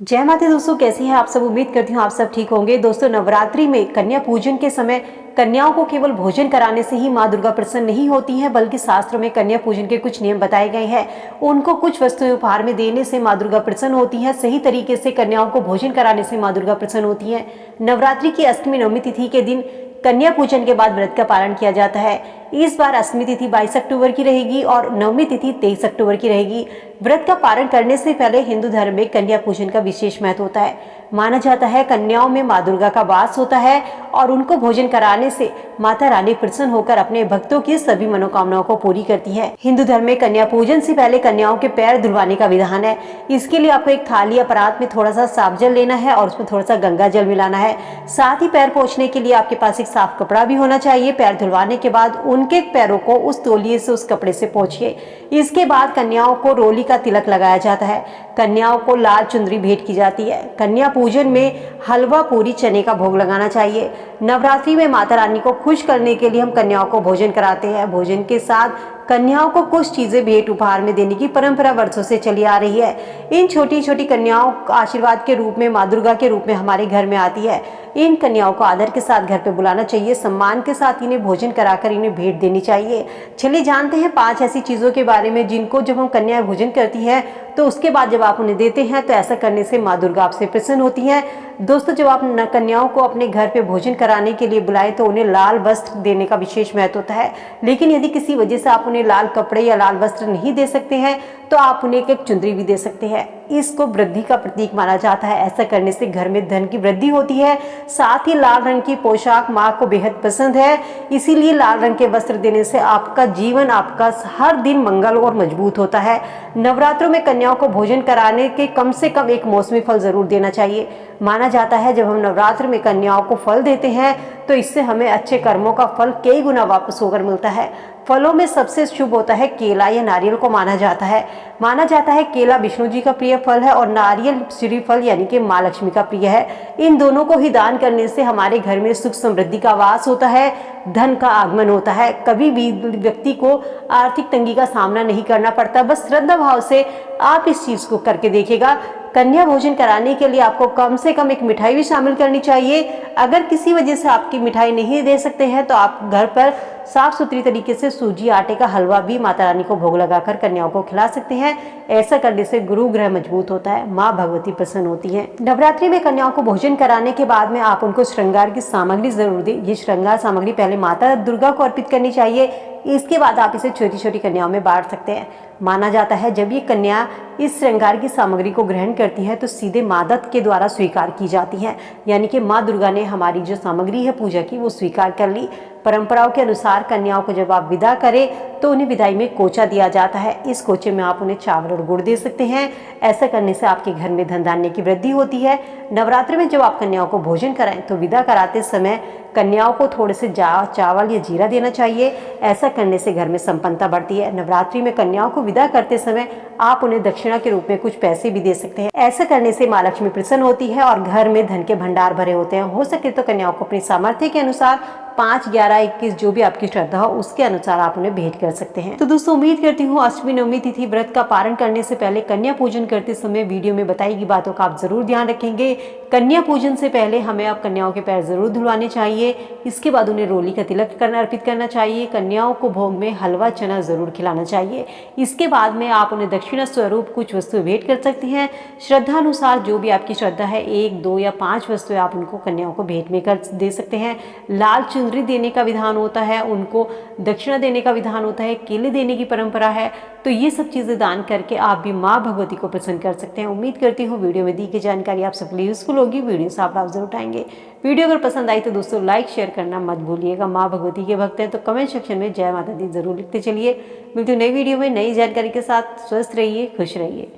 जय माता दोस्तों, कैसी हैं आप सब। उम्मीद करती हूँ आप सब ठीक होंगे। दोस्तों, नवरात्रि में कन्या पूजन के समय कन्याओं को केवल भोजन कराने से ही माँ दुर्गा प्रसन्न नहीं होती हैं, बल्कि शास्त्रों में कन्या पूजन के कुछ नियम बताए गए हैं। उनको कुछ वस्तुएं उपहार में देने से माँ दुर्गा प्रसन्न होती हैं। सही तरीके से कन्याओं को भोजन कराने से माँ दुर्गा प्रसन्न होती हैं। नवरात्रि की अष्टमी नवमी तिथि के दिन कन्या पूजन के बाद व्रत का पारण किया जाता है। इस बार अष्टमी तिथि 22 अक्टूबर की रहेगी और नवमी तिथि 23 अक्टूबर की रहेगी। व्रत का पारण करने से पहले हिंदू धर्म में कन्या पूजन का विशेष महत्व होता है। माना जाता है कन्याओं में माँ दुर्गा का वास होता है और उनको भोजन कराने से माता रानी प्रसन्न होकर अपने भक्तों की सभी मनोकामनाओं को पूरी करती है। हिंदू धर्म में कन्या पूजन से पहले कन्याओं के पैर धुलवाने का विधान है। इसके लिए आपको एक थाली या परात में थोड़ा सा साफ जल लेना है और उसमें थोड़ा सा गंगा जल मिलाना है। साथ ही पैर पोंछने के लिए आपके पास एक साफ कपड़ा भी होना चाहिए। पैर धुलवाने के बाद उनके पैरों को उस तौलिए से, उस कपड़े से पोंछिए। इसके बाद कन्याओं को रोली का तिलक लगाया जाता है। कन्याओं को लाल चुंदरी भेंट की जाती है। कन्या पूजन में हलवा, पूरी, चने का भोग लगाना चाहिए। नवरात्रि में माता रानी को खुश करने के लिए हम कन्याओं को भोजन कराते हैं। भोजन के साथ कन्याओं को कुछ चीजें भेंट उपहार में देने की परंपरा वर्षों से चली आ रही है। इन छोटी छोटी कन्याओं आशीर्वाद के रूप में, माँ दुर्गा के रूप में हमारे घर में आती है। इन कन्याओं को आदर के साथ घर पे बुलाना चाहिए। सम्मान के साथ इन्हें भोजन कराकर इन्हें भेंट देनी चाहिए। चलिए जानते हैं 5 ऐसी चीजों के बारे में जिनको जब हम कन्या भोजन करती है तो उसके बाद जब आप उन्हें देते हैं तो ऐसा करने से माँ दुर्गा आपसे प्रसन्न होती हैं। दोस्तों, जब आप कन्याओं को अपने घर पे भोजन कराने के लिए बुलाएं तो उन्हें लाल वस्त्र देने का विशेष महत्व होता है। लेकिन यदि किसी वजह से आप उन्हें लाल कपड़े या लाल वस्त्र नहीं दे सकते हैं तो आप उन्हें एक चुंदरी भी दे सकते हैं। इसको वृद्धि का प्रतीक माना जाता है। ऐसा करने से घर में धन की वृद्धि होती है। साथ ही लाल रंग की पोशाक माँ को बेहद पसंद है, इसीलिए लाल रंग के वस्त्र देने से आपका जीवन, आपका हर दिन मंगल और मजबूत होता है। नवरात्रों में कन्याओं को भोजन कराने के कम से कम एक मौसमी फल जरूर देना चाहिए। माना जाता है जब हम नवरात्र में कन्याओं को फल देते हैं तो इससे हमें अच्छे कर्मों का फल कई गुना वापस होकर मिलता है। फलों में सबसे शुभ होता है केला या नारियल को माना जाता है। केला विष्णु जी का प्रिय फल है और नारियल श्रीफल यानी कि माँ लक्ष्मी का प्रिय है। इन दोनों को ही दान करने से हमारे घर में सुख समृद्धि का वास होता है, धन का आगमन होता है। कभी भी व्यक्ति को आर्थिक तंगी का सामना नहीं करना पड़ता। बस श्रद्धा भाव से आप इस चीज को करके देखिएगा। कन्या भोजन कराने के लिए आपको कम से कम एक मिठाई भी शामिल करनी चाहिए। अगर किसी वजह से आपकी मिठाई नहीं दे सकते हैं तो आप घर पर साफ सुथरी तरीके से सूजी आटे का हलवा भी माता रानी को भोग लगाकर कन्याओं को खिला सकते हैं। ऐसा करने से गुरु ग्रह मजबूत होता है, माँ भगवती प्रसन्न होती हैं। नवरात्रि में कन्याओं को भोजन कराने के बाद में आप उनको श्रृंगार की सामग्री जरूर दें। ये श्रृंगार सामग्री पहले माता दुर्गा को अर्पित करनी चाहिए। इसके बाद आप इसे छोटी छोटी कन्याओं में बांट सकते हैं। माना जाता है जब ये कन्या इस श्रृंगार की सामग्री को ग्रहण करती हैं तो सीधे माँ दत्त के द्वारा स्वीकार की जाती हैं, यानी कि माँ दुर्गा ने हमारी जो सामग्री है पूजा की वो स्वीकार कर ली। परंपराओं के अनुसार कन्याओं को जब आप विदा करें तो उन्हें विदाई में कोचा दिया जाता है। इस कोचे में आप उन्हें चावल और गुड़ दे सकते हैं। ऐसा करने से आपके घर में धन धान्य की वृद्धि होती है। नवरात्रि में जब आप कन्याओं को भोजन कराएं तो विदा कराते समय कन्याओं को थोड़े से चावल या जीरा देना चाहिए। ऐसा करने से घर में संपन्नता बढ़ती है। नवरात्रि में कन्याओं को विदा करते समय आप उन्हें दक्षिणा के रूप में कुछ पैसे भी दे सकते हैं। ऐसा करने से माँ लक्ष्मी प्रसन्न होती है और घर में धन के भंडार भरे होते हैं। हो सके तो कन्याओं को अपनी सामर्थ्य के अनुसार 5, 11, 21 जो भी आपकी श्रद्धा हो उसके अनुसार आप उन्हें भेंट कर सकते हैं। तो दोस्तों, उम्मीद करती हूँ अष्टमी नवमी तिथि व्रत का पारण करने से पहले कन्या पूजन करते समय वीडियो में बताई गई बातों का आप जरूर ध्यान रखेंगे। कन्या पूजन से पहले हमें आप कन्याओं के पैर जरूर धुलवाने चाहिए। इसके बाद उन्हें रोली का तिलक अर्पित करना चाहिए। कन्याओं को भोग में हलवा, चना जरूर खिलाना चाहिए। इसके बाद में आप उन्हें दक्षिणा स्वरूप कुछ वस्तुएं भेंट कर सकती हैं। श्रद्धा अनुसार जो भी आपकी श्रद्धा है 1, 2 या 5 वस्तुएं आप उनको कन्याओं को भेंट में कर दे सकते हैं। लाल चुनरी देने का विधान होता है, उनको दक्षिणा देने का विधान होता है, केले देने की परंपरा है। तो ये सब चीजें दान करके आप भी माँ भगवती को प्रसन्न कर सकते हैं। उम्मीद करती हूँ वीडियो में दी गई जानकारी आप सबके लिए यूजफुल होगी। वीडियो से आप लाभ जरूर उठाएंगे। वीडियो अगर पसंद आई तो दोस्तों लाइक शेयर करना मत भूलिएगा। माँ भगवती के भक्त हैं तो कमेंट सेक्शन में जय माता दी जरूर लिखते चलिए। मिलती हूँ नई वीडियो में नई जानकारी के साथ। स्वस्थ रहिए, खुश रहिए।